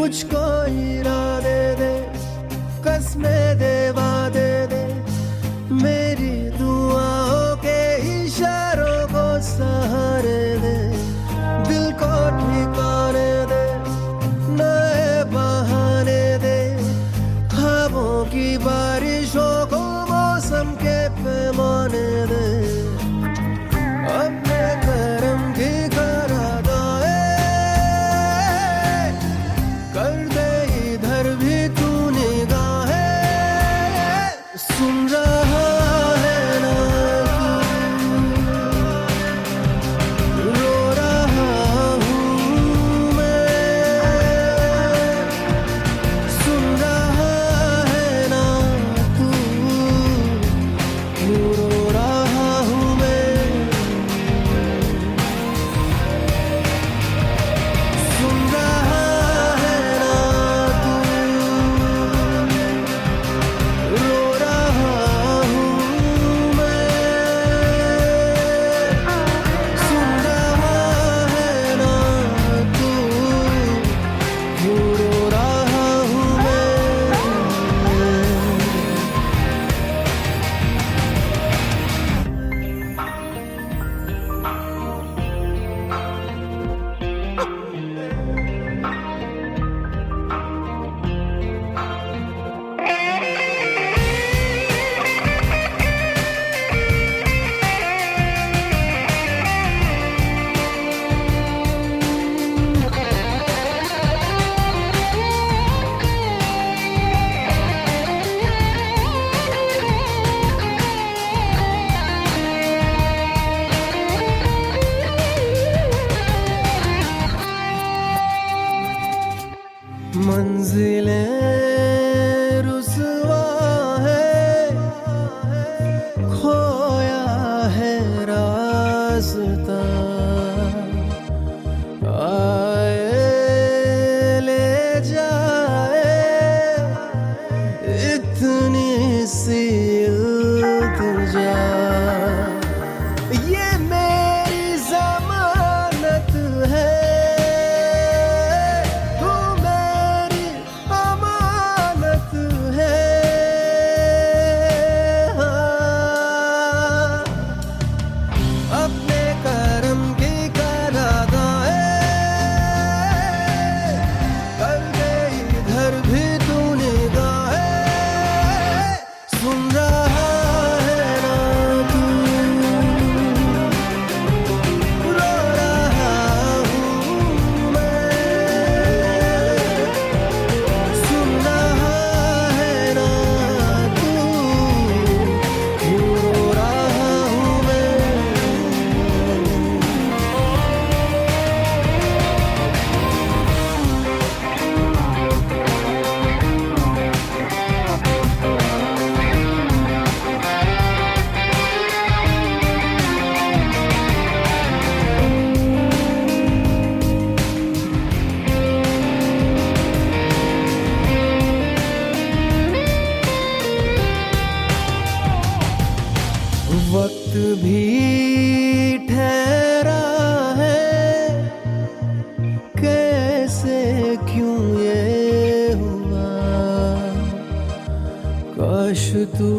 मुझको इरादे दे, कसमें दे, वादे दे, मेरी दुआओं के इशारों को सहारे दे, दिल को ठिकाने दे, नए बहाने दे, ख्वाबों की बारिशों को मौसम के पैमाने दे, अपने करम की करादाए कर दे इधर भी तू निगाहें, सुन रहा है ना तू, रो रहा हूँ मैं, सुन रहा है ना तू, क्यों रो रहा हूँ मैं, सुन रहा है ना तू, रो रहा हूँ मैं, सुन रहा है ना तू, क्यों रो रहा हूँ मैं। मंजिलें रुसवा है, खोया है रास्ता, आए ले जाए इतनी सी इल्तिजा, ये मेरी जमानत है, तू मेरी अमानत है, हाँ। अपने करम की करादाए कर दे इधर भी तू निगाहें, सुन रहा है ना तू, रो रहा हूँ मैं, सुन रहा है ना तू, क्यों रो रहा हूँ मैं। वक्त भी ठहरा है, कैसे क्यों ये हुआ, काश तू